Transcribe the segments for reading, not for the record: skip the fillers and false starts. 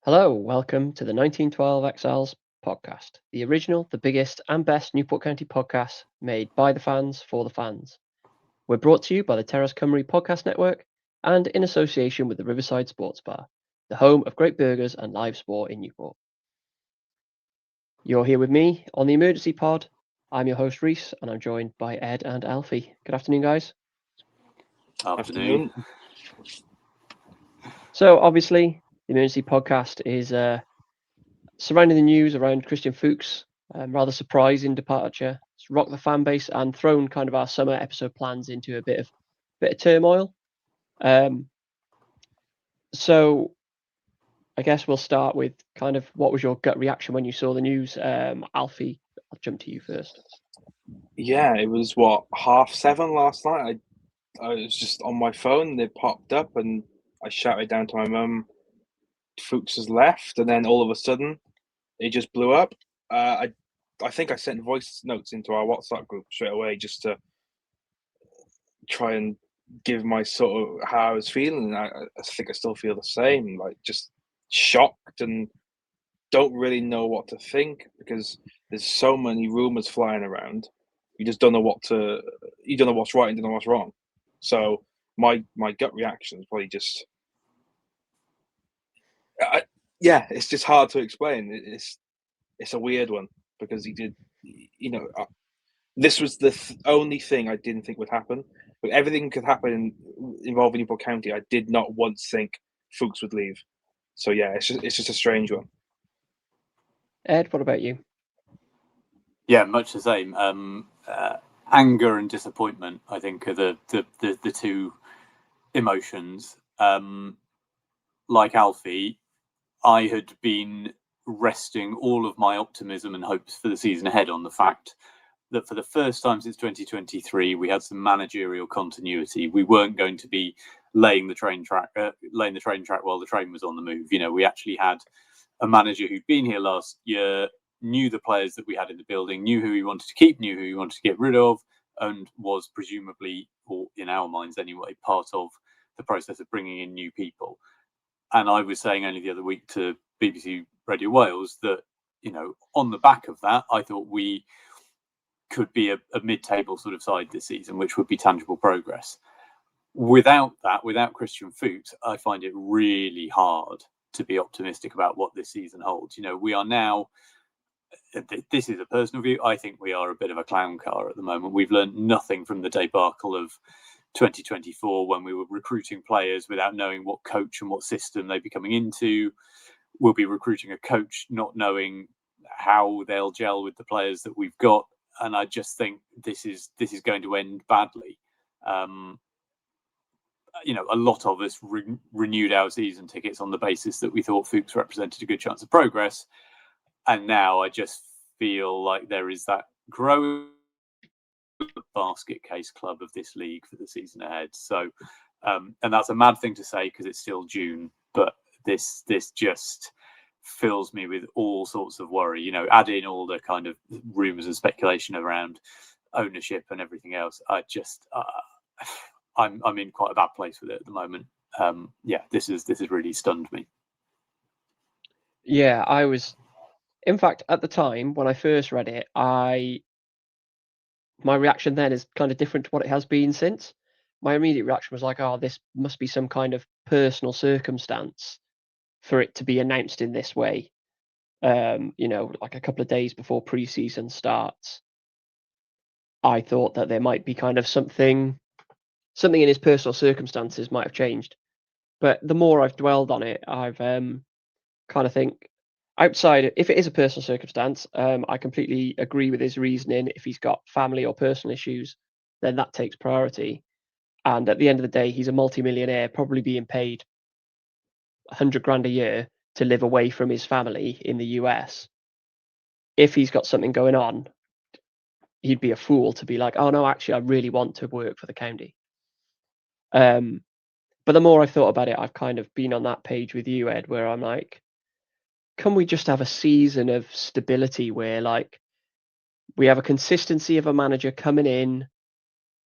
Hello, welcome to the 1912 Exiles podcast, the original, the biggest, and best Newport County podcast made by the fans for the fans. We're brought to you by the Terrace Cymru podcast network and in association with the Riverside Sports Bar, the home of great burgers and live sport in Newport. You're here with me on the emergency pod. I'm your host, Rhys, and I'm joined by Ed and Alfie. Good afternoon, guys. Afternoon. So, obviously, the emergency podcast is surrounding the news around Christian Fuchs, rather surprising departure. It's rocked the fan base and thrown kind of our summer episode plans into a bit of turmoil. So I guess we'll start with kind of what was your gut reaction when you saw the news? Alfie, I'll jump to you first. Yeah, it was 7:30 last night. I was just on my phone. It popped up, and I shouted down to my mum, "Fuchs has left," and then all of a sudden, it just blew up. I think I sent voice notes into our WhatsApp group straight away just to try and give my sort of how I was feeling. I think I still feel the same, like just shocked and don't really know what to think because there's so many rumors flying around. You just don't know you don't know what's right and don't know what's wrong. So my gut reaction is probably just, it's just hard to explain. It's a weird one because he did, this was the only thing I didn't think would happen. But everything could happen involving Newport County. I did not once think Fuchs would leave. So yeah, it's just a strange one. Ed, what about you? Yeah, much the same. Anger and disappointment, I think, are the two emotions. Like Alfie, I had been resting all of my optimism and hopes for the season ahead on the fact that for the first time since 2023, we had some managerial continuity. We weren't going to be laying the train track while the train was on the move. You know, we actually had a manager who'd been here last year, knew the players that we had in the building, knew who he wanted to keep, knew who he wanted to get rid of, and was presumably, or in our minds anyway, part of the process of bringing in new people. And I was saying only the other week to BBC Radio Wales that, you know, on the back of that, I thought we could be a mid-table sort of side this season, which would be tangible progress. Without that, without Christian Fuchs, I find it really hard to be optimistic about what this season holds. You know, we are now, this is a personal view, I think we are a bit of a clown car at the moment. We've learned nothing from the debacle of 2024 when we were recruiting players without knowing what coach and what system they'd be coming into. We'll be recruiting a coach not knowing how they'll gel with the players that we've got. And I just think this is going to end badly. You know, a lot of us renewed our season tickets on the basis that we thought Fuchs represented a good chance of progress. And now I just feel like there is that growing basket case club of this league for the season ahead. So, and that's a mad thing to say because it's still June, but this just fills me with all sorts of worry. You know, add in all the kind of rumours and speculation around ownership and everything else. I just, I'm in quite a bad place with it at the moment. This has really stunned me. Yeah, I was, in fact, at the time when I first read it, my reaction then is kind of different to what it has been since. My immediate reaction was like, oh, this must be some kind of personal circumstance for it to be announced in this way. You know, like a couple of days before pre-season starts. I thought that there might be kind of something in his personal circumstances might have changed. But the more I've dwelled on it, I've kind of think outside, if it is a personal circumstance, I completely agree with his reasoning. If he's got family or personal issues, then that takes priority. And at the end of the day, he's a multi-millionaire, probably being paid 100 grand a year to live away from his family in the US. If he's got something going on, he'd be a fool to be like, oh no, actually, I really want to work for the county. But the more I've thought about it, I've kind of been on that page with you, Ed, where I'm like, can we just have a season of stability where, like, we have a consistency of a manager coming in,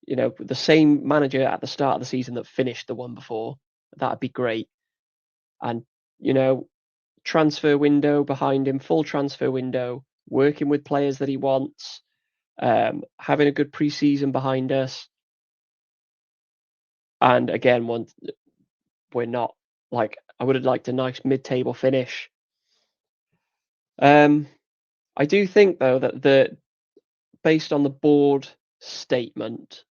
you know, the same manager at the start of the season that finished the one before? That'd be great. And, you know, transfer window behind him, full transfer window, working with players that he wants, having a good pre-season behind us. And again, we're not like, I would have liked a nice mid-table finish. I do think though that based on the board statement,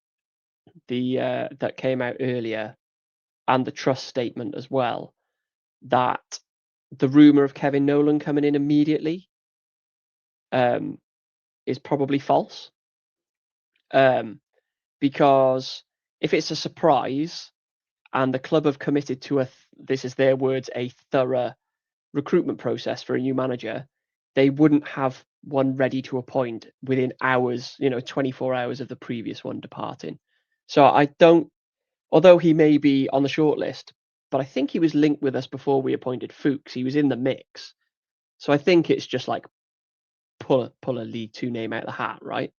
that came out earlier, and the trust statement as well, that the rumour of Kevin Nolan coming in immediately is probably false. Because if it's a surprise and the club have committed to this is their words, a thorough recruitment process for a new manager, they wouldn't have one ready to appoint within hours, 24 hours of the previous one departing. So I don't, although he may be on the shortlist, but I think he was linked with us before we appointed Fuchs. He was in the mix. So I think it's just like pull a League Two name out of the hat, right?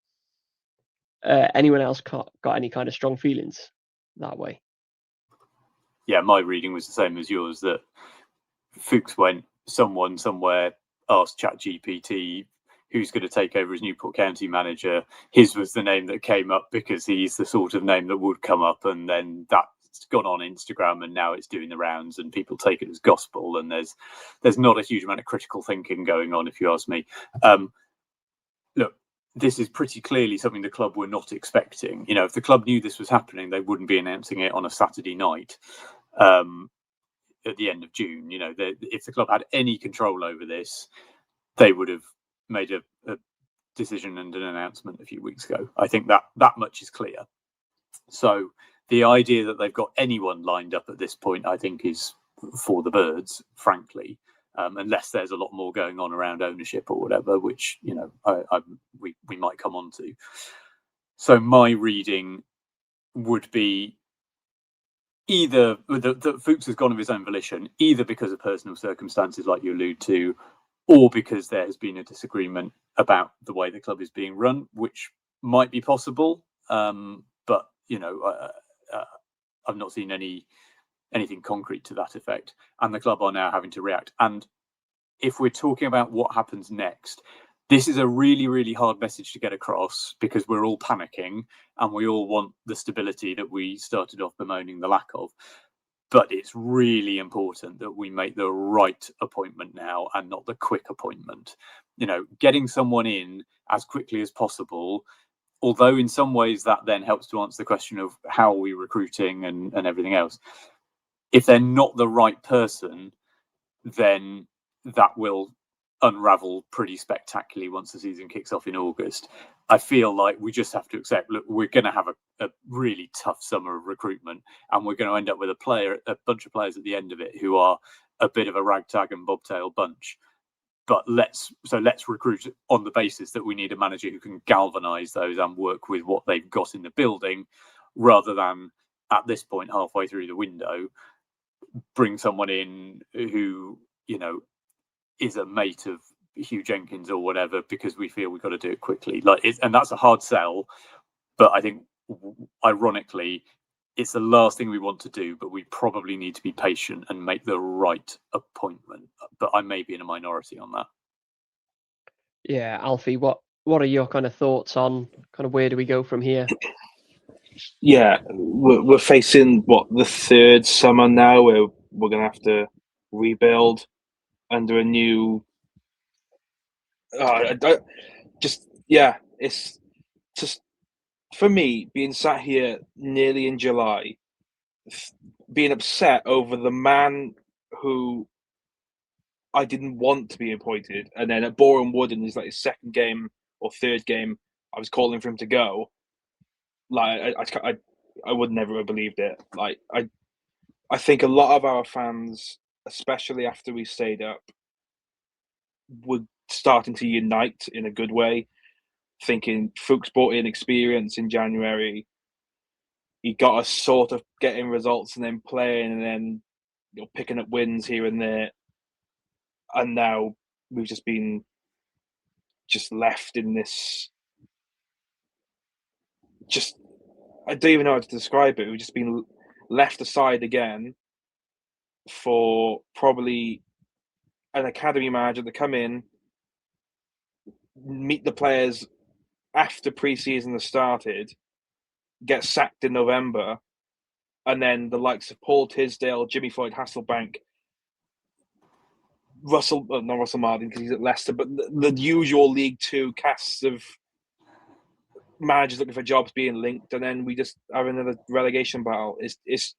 Anyone else got any kind of strong feelings that way? Yeah, my reading was the same as yours, that Fuchs went, someone somewhere asked ChatGPT who's going to take over as Newport County manager. His was the name that came up because he's the sort of name that would come up, and then that's gone on Instagram and now it's doing the rounds and people take it as gospel, and there's not a huge amount of critical thinking going on, if you ask me. Look, this is pretty clearly something the club were not expecting. If the club knew this was happening, they wouldn't be announcing it on a Saturday night at the end of June. If the club had any control over this, they would have made a decision and an announcement a few weeks ago. I think that much is clear. So the idea that they've got anyone lined up at this point, I think, is for the birds, frankly. Unless there's a lot more going on around ownership or whatever, which we might come on to. So my reading would be either that Fuchs has gone of his own volition, either because of personal circumstances like you allude to, or because there has been a disagreement about the way the club is being run, which might be possible. But I've not seen anything concrete to that effect, and the club are now having to react. And if we're talking about what happens next, this is a really, really hard message to get across, because we're all panicking and we all want the stability that we started off bemoaning the lack of. But it's really important that we make the right appointment now and not the quick appointment. Getting someone in as quickly as possible, although in some ways that then helps to answer the question of how are we recruiting and everything else. If they're not the right person, then that will unravel pretty spectacularly once the season kicks off in August. I feel like we just have to accept, look, we're going to have a really tough summer of recruitment, and we're going to end up with a bunch of players at the end of it who are a bit of a ragtag and bobtail bunch. But let's recruit on the basis that we need a manager who can galvanise those and work with what they've got in the building, rather than at this point, halfway through the window, bring someone in who is a mate of Hugh Jenkins or whatever, because we feel we've got to do it quickly. And that's a hard sell, but I think ironically it's the last thing we want to do, but we probably need to be patient and make the right appointment. But I may be in a minority on that. Yeah, Alfie, what are your kind of thoughts on kind of where do we go from here? Yeah, we're facing the third summer now where we're going to have to rebuild under a new. It's just for me being sat here nearly in July, being upset over the man who I didn't want to be appointed, and then at Boreham Wood in his second game or third game, I was calling for him to go. I would never have believed it. I think a lot of our fans, especially after we stayed up, were starting to unite in a good way, thinking Fuchs brought in experience in January. He got us sort of getting results and then playing and then picking up wins here and there. And now we've just been left in this. I don't even know how to describe it. We've just been left aside again for probably an academy manager to come in, meet the players after pre-season has started, get sacked in November, and then the likes of Paul Tisdale, Jimmy Floyd Hasselbank, not Russell Martin because he's at Leicester, but the usual League Two casts of managers looking for jobs being linked, and then we just have another relegation battle. It's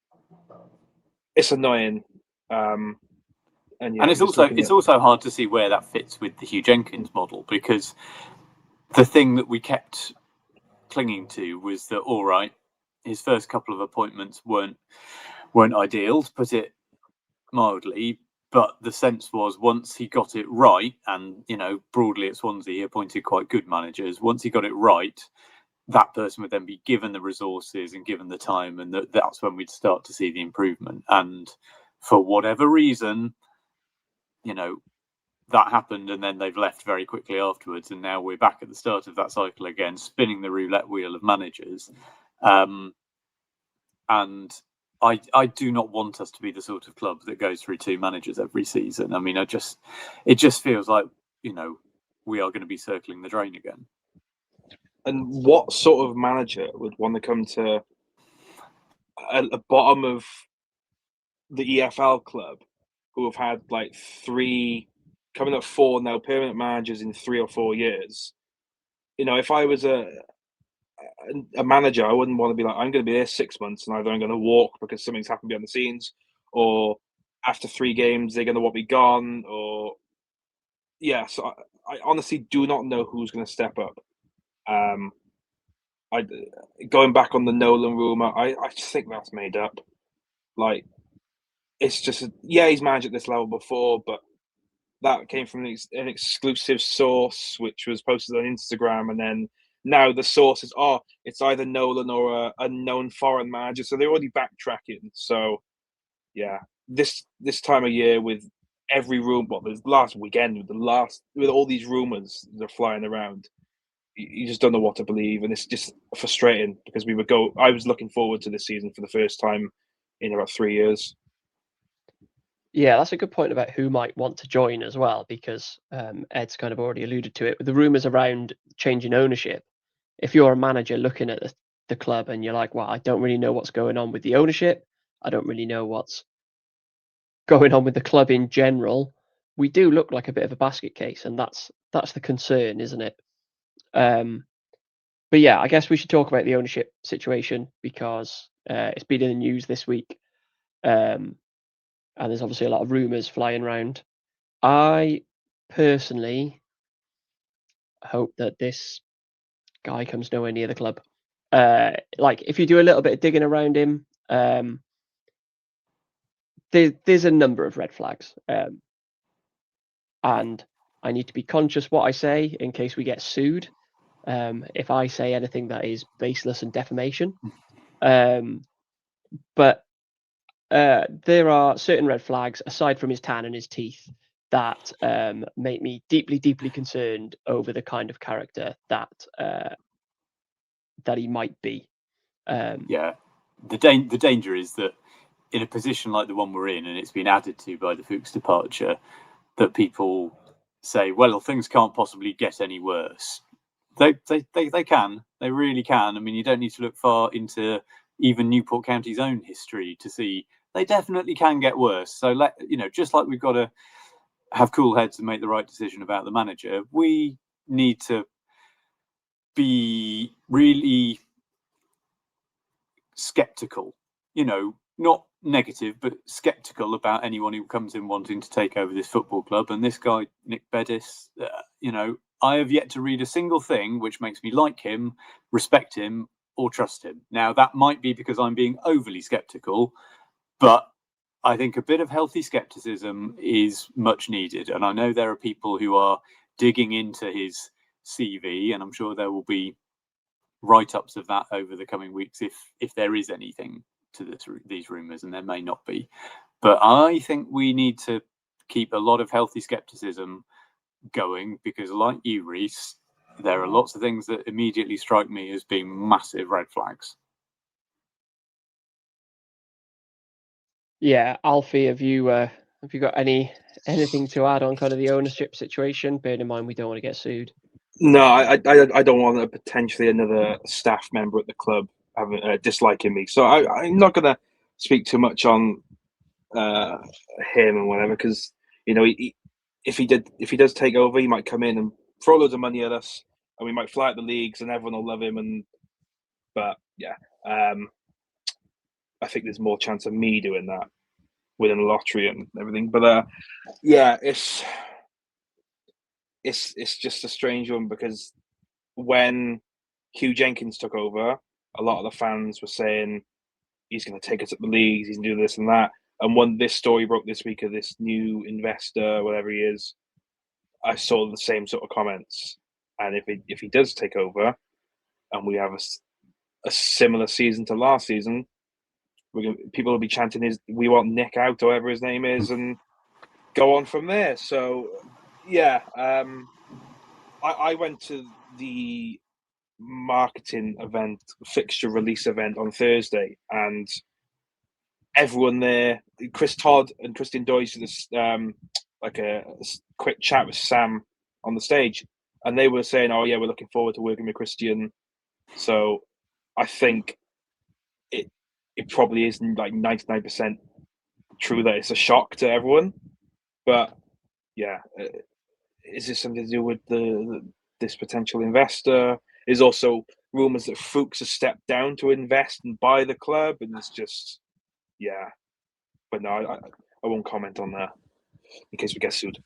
annoying. And it's also hard to see where that fits with the Hugh Jenkins model, because the thing that we kept clinging to was that, all right, his first couple of appointments weren't ideal, to put it mildly, but the sense was once he got it right, and broadly at Swansea he appointed quite good managers. Once he got it right, that person would then be given the resources and given the time, and that's when we'd start to see the improvement. And for whatever reason, that happened, and then they've left very quickly afterwards, and now we're back at the start of that cycle again, spinning the roulette wheel of managers. And I do not want us to be the sort of club that goes through two managers every season. I mean, it just feels like we are going to be circling the drain again. And what sort of manager would want to come to a bottom of the EFL club, who have had like 4 now permanent managers in 3 or 4 years? If I was a manager, I wouldn't want to be like, I'm going to be there 6 months and either I'm going to walk because something's happened behind the scenes, or after 3 games they're going to want me gone, or so I honestly do not know who's going to step up. Going back on the Nolan rumour, I just think that's made up. Like, it's just he's managed at this level before, but that came from an exclusive source which was posted on Instagram, and then now the source is it's either Nolan or a unknown foreign manager, so they're already backtracking. So this time of year with every room, this last weekend with all these rumours that are flying around, you just don't know what to believe, and it's just frustrating because I was looking forward to this season for the first time in about 3 years. Yeah, that's a good point about who might want to join as well, because Ed's kind of already alluded to it with the rumours around changing ownership. If you're a manager looking at the club and you're like, well, I don't really know what's going on with the ownership, I don't really know what's going on with the club in general, we do look like a bit of a basket case, and that's the concern, isn't it? But yeah, I guess we should talk about the ownership situation, because it's been in the news this week. And there's obviously a lot of rumours flying around. I personally hope that this guy comes nowhere near the club. If you do a little bit of digging around him, there's a number of red flags. And I need to be conscious what I say in case we get sued. If I say anything that is baseless and defamation. But there are certain red flags, aside from his tan and his teeth, that make me deeply, deeply concerned over the kind of character that he might be. The danger is that in a position like the one we're in, and it's been added to by the Fuchs departure, that people say, well, things can't possibly get any worse. They can. They really can. I mean, you don't need to look far into even Newport County's own history to see they definitely can get worse. So just like we've got to have cool heads and make the right decision about the manager, we need to be really skeptical, not negative, but skeptical about anyone who comes in wanting to take over this football club. And this guy, Nick Beddis, I have yet to read a single thing which makes me like him, respect him, or trust him. Now, that might be because I'm being overly skeptical, but I think a bit of healthy skepticism is much needed. And I know there are people who are digging into his CV, and I'm sure there will be write-ups of that over the coming weeks if there is anything to these rumours, and there may not be. But I think we need to keep a lot of healthy skepticism going, because like you, Rhys, there are lots of things that immediately strike me as being massive red flags. Yeah, Alfie, have you have you got anything to add on kind of the ownership situation? Bearing in mind we don't want to get sued. No, I don't want potentially another staff member at the club having disliking me. So I'm not going to speak too much on him and whatever, because if he does take over, he might come in and throw loads of money at us, and we might fly out the leagues, and everyone will love him. But yeah, I think there's more chance of me doing that, winning the lottery and everything. But yeah, it's just a strange one, because when Hugh Jenkins took over, a lot of the fans were saying he's going to take us up the leagues, he's going to do this and that. And when this story broke this week of this new investor, whatever he is, I saw the same sort of comments. And if he does take over, and we have a similar season to last season, people will be chanting "We want Nick out," or whatever his name is, and go on from there. So yeah, I went to the marketing event, fixture release event on Thursday, and everyone there, Chris Todd and Christian Deutsch, this like a quick chat with Sam on the stage, and they were saying, "Oh yeah, we're looking forward to working with Christian." So I think it probably is like 99% true that it's a shock to everyone. But yeah, is this something to do with this potential investor? There's also rumours that Fuchs has stepped down to invest and buy the club, and it's just, yeah. But no, I won't comment on that in case we get sued.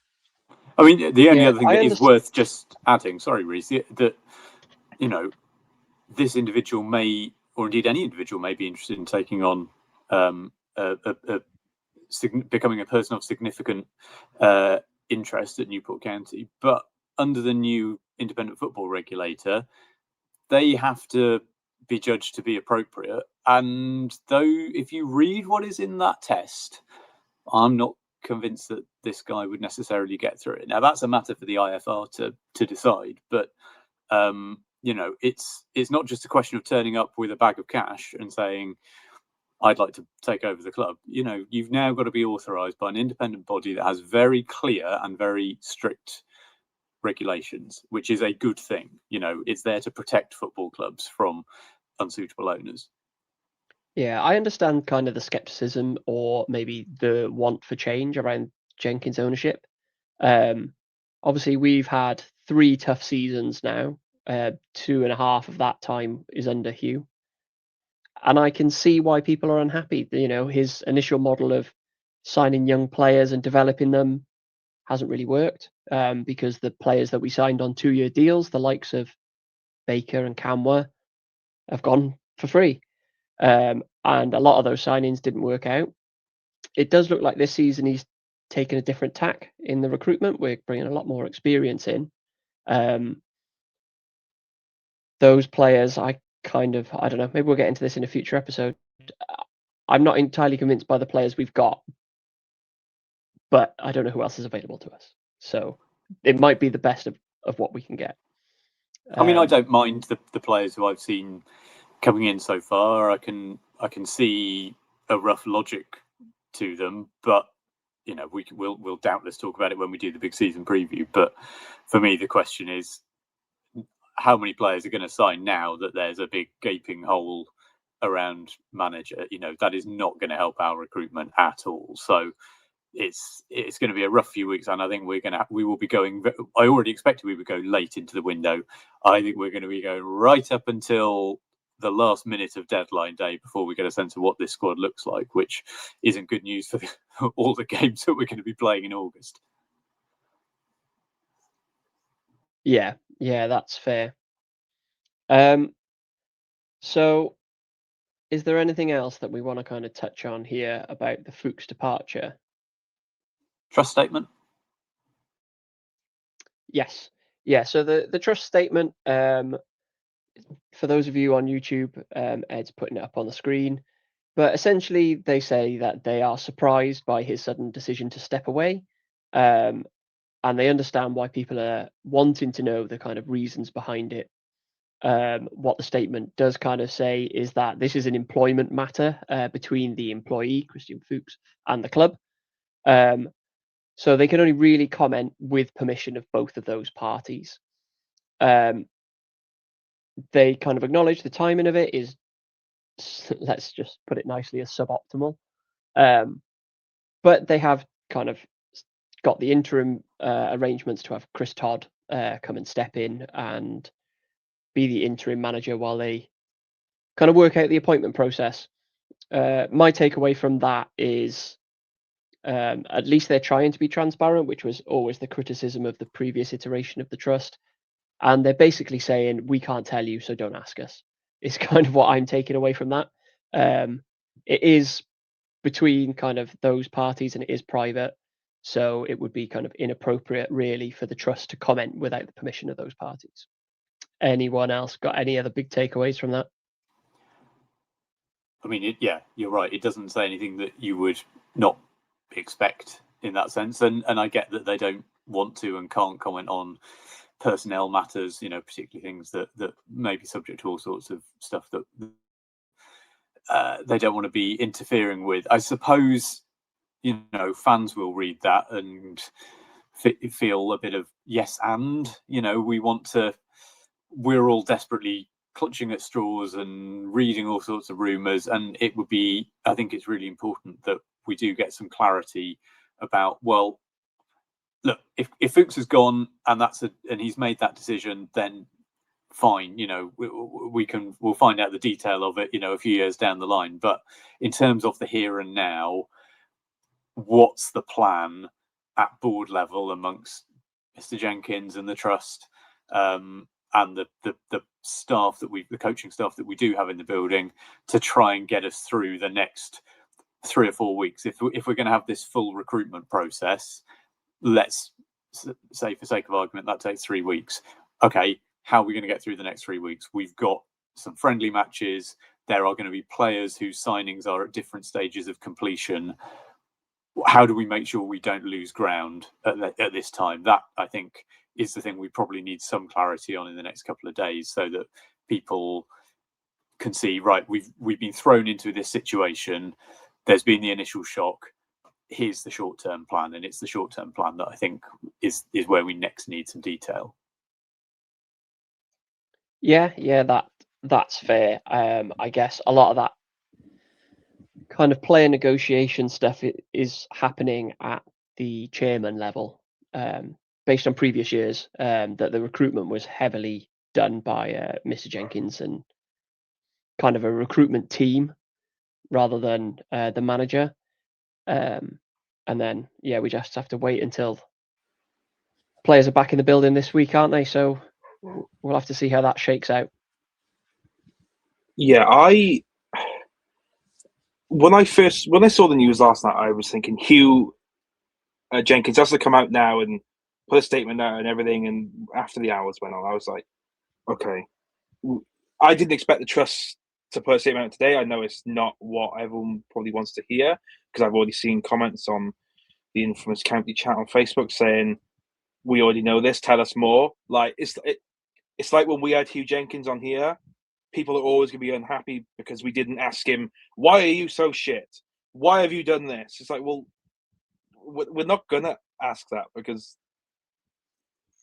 I mean, the only other thing that is worth just adding, sorry, Rhys, that this individual may, or indeed any individual may be interested in taking on becoming a person of significant interest at Newport County, but under the new independent football regulator, they have to be judged to be appropriate. And though, if you read what is in that test, I'm not convinced that this guy would necessarily get through it. Now, that's a matter for the IFR to decide, but it's not just a question of turning up with a bag of cash and saying, I'd like to take over the club. You've now got to be authorised by an independent body that has very clear and very strict regulations, which is a good thing. It's there to protect football clubs from unsuitable owners. Yeah, I understand kind of the skepticism, or maybe the want for change around Jenkins' ownership. Obviously, we've had 3 tough seasons now. 2.5 of that time is under Hugh. And I can see why people are unhappy. His initial model of signing young players and developing them hasn't really worked, because the players that we signed on 2-year deals, the likes of Baker and Camwa, have gone for free. And a lot of those signings didn't work out. It does look like this season he's taken a different tack in the recruitment. We're bringing a lot more experience in. Those players, I don't know, maybe we'll get into this in a future episode. I'm not entirely convinced by the players we've got, but I don't know who else is available to us. So it might be the best of what we can get. I mean, I don't mind the players who I've seen coming in so far. I can see a rough logic to them, but we'll doubtless talk about it when we do the big season preview. But for me, the question is, how many players are going to sign now that there's a big gaping hole around manager? That is not going to help our recruitment at all. So it's going to be a rough few weeks, and I think we will be going. I already expected we would go late into the window. I think we're going to be going right up until the last minute of deadline day before we get a sense of what this squad looks like, which isn't good news for all the games that we're going to be playing in August. Yeah, that's fair. So is there anything else that we want to kind of touch on here about the Fuchs departure? Trust statement? Yes. Yeah, so the trust statement, for those of you on YouTube, Ed's putting it up on the screen. But essentially, they say that they are surprised by his sudden decision to step away. And they understand why people are wanting to know the kind of reasons behind it. What the statement does kind of say is that this is an employment matter between the employee, Christian Fuchs, and the club. So they can only really comment with permission of both of those parties. They kind of acknowledge the timing of it is, let's just put it nicely, as suboptimal. But they have kind of got the interim arrangements to have Chris Todd come and step in and be the interim manager while they kind of work out the appointment process. My takeaway from that is at least they're trying to be transparent, which was always the criticism of the previous iteration of the trust. And they're basically saying, we can't tell you, so don't ask us. It's kind of what I'm taking away from that. It is between kind of those parties and it is private. So it would be kind of inappropriate, really, for the trust to comment without the permission of those parties. Anyone else got any other big takeaways from that? I mean, yeah, you're right. It doesn't say anything that you would not expect in that sense. And I get that they don't want to and can't comment on personnel matters, particularly things that may be subject to all sorts of stuff that they don't want to be interfering with. I suppose, fans will read that and feel a bit of yes and, we're all desperately clutching at straws and reading all sorts of rumours, and I think it's really important that we do get some clarity about, well, look, if Fuchs has gone and and he's made that decision, then fine, we'll find out the detail of it, a few years down the line. But in terms of the here and now, what's the plan at board level amongst Mr. Jenkins and the trust, and the staff the coaching staff that we do have in the building, to try and get us through the next 3 or 4 weeks? If we're going to have this full recruitment process, let's say, for sake of argument, that takes 3 weeks. Okay, how are we going to get through the next 3 weeks? We've got some friendly matches. There are going to be players whose signings are at different stages of completion. How do we make sure we don't lose ground at this time? That, I think, is the thing we probably need some clarity on in the next couple of days, so that people can see, right, we've been thrown into this situation. There's been the initial shock. Here's the short-term plan, and it's the short-term plan that I think is where we next need some detail. Yeah, that's fair. I guess a lot of that kind of player negotiation stuff is happening at the chairman level, based on previous years, that the recruitment was heavily done by Mr. Jenkins and kind of a recruitment team rather than the manager. And then, we just have to wait until players are back in the building this week, aren't they? So we'll have to see how that shakes out. Yeah, when I saw the news last night, I was thinking Hugh Jenkins has to come out now and put a statement out and everything. And after the hours went on, I was like, okay. I didn't expect the trust to put a statement out today. I know it's not what everyone probably wants to hear, because I've already seen comments on the infamous county chat on Facebook saying, we already know this, tell us more. Like, it's like when we had Hugh Jenkins on here, people are always going to be unhappy because we didn't ask him, why are you so shit? Why have you done this? It's like, well, we're not going to ask that, because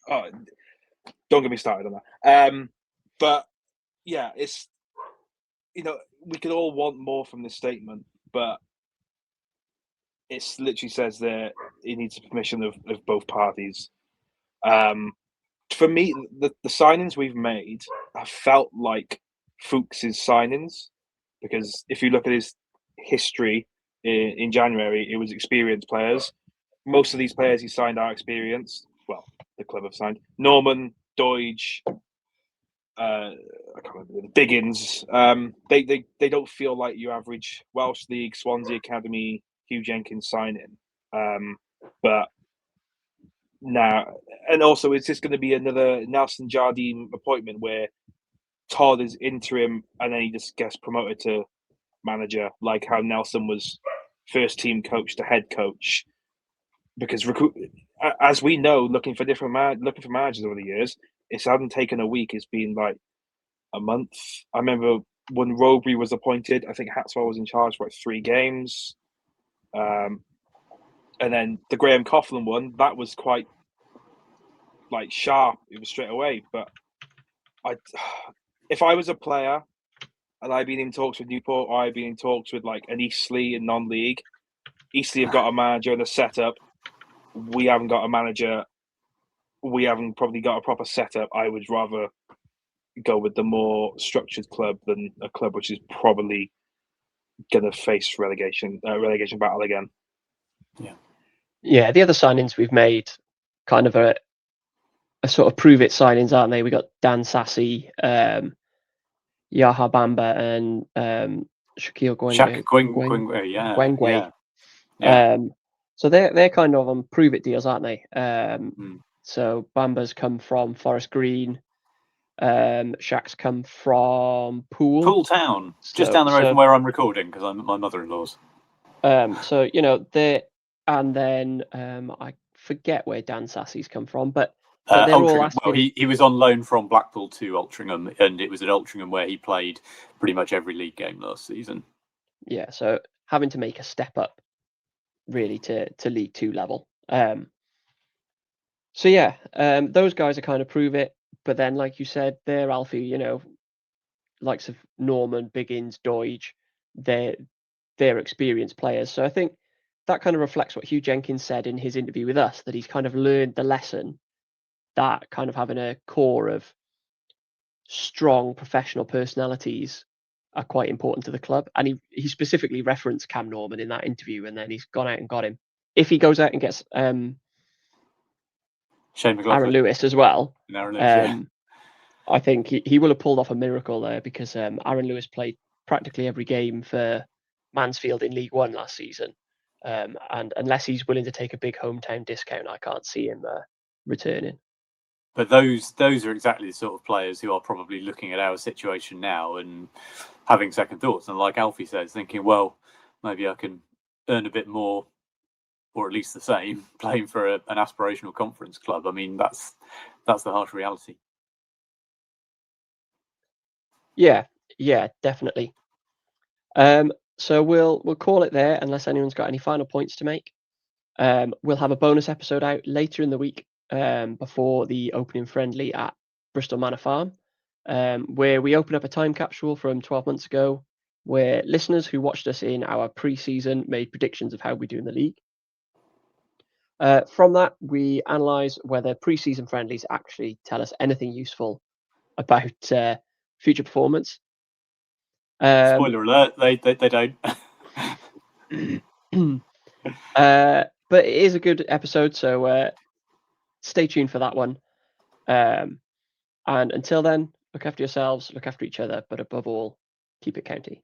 don't get me started on that. But yeah, it's, we could all want more from this statement, but it literally says that it needs the permission of both parties. For me, the signings we've made have felt like Fuchs's signings, because if you look at his history in January, it was experienced players. Most of these players he signed are experienced. Well, the club have signed Norman, Doige, I can't remember, Biggins. They don't feel like your average Welsh League, Swansea Academy, Hugh Jenkins signing. But now, and also, is this going to be another Nelson Jardine appointment where Todd is interim and then he just gets promoted to manager, like how Nelson was first team coach to head coach? Because as we know, looking for managers over the years, it hasn't taken a week. It's been like a month. I remember when Robury was appointed, I think Hatswell was in charge for like 3 games. And And then the Graham Coughlin one, that was quite like sharp. It was straight away. But if I was a player and I'd been in talks with Newport, or I'd been in talks with like an Eastleigh in non-league, Eastleigh have got a manager and a setup. We haven't got a manager. We haven't probably got a proper setup. I would rather go with the more structured club than a club which is probably going to face relegation battle again. Yeah, the other signings we've made, kind of a sort of prove it signings, aren't they? We got Dan Sassy, Yaha Bamba, and Shaquille Gwengwe. So they're kind of on prove it deals, aren't they? So Bamba's come from Forest Green. Shaq's come from Poole Town, just down the road from where I'm recording, because I'm at my mother-in-law's. So and then I forget where Dan Sassy's come from, but they're all asking. Well, he was on loan from Blackpool to Altrincham, and it was at Altrincham where he played pretty much every league game last season. Yeah, so having to make a step up, really, to League 2 level. So yeah, those guys are kind of prove it, but then, like you said, they're Alfie, likes of Norman, Biggins, Doige, they're experienced players. So I think that kind of reflects what Hugh Jenkins said in his interview with us, that he's kind of learned the lesson that kind of having a core of strong professional personalities are quite important to the club. And he specifically referenced Cam Norman in that interview, and then he's gone out and got him. If he goes out and gets Shane McLaughlin, Aaron Lewis as well, Aaron Lewis, I think he will have pulled off a miracle there, because Aaron Lewis played practically every game for Mansfield in League 1 last season. And unless he's willing to take a big hometown discount, I can't see him returning. But those are exactly the sort of players who are probably looking at our situation now and having second thoughts. And like Alfie says, thinking, well, maybe I can earn a bit more, or at least the same, playing for an aspirational conference club. I mean, that's the harsh reality. Yeah, definitely. So we'll call it there, unless anyone's got any final points to make. We'll have a bonus episode out later in the week, before the opening friendly at Bristol Manor Farm, where we open up a time capsule from 12 months ago, where listeners who watched us in our pre-season made predictions of how we do in the league. From that, we analyse whether pre-season friendlies actually tell us anything useful about future performance. Spoiler alert, they don't. But it is a good episode, so stay tuned for that one. And until then, look after yourselves, look after each other, but above all, keep it county.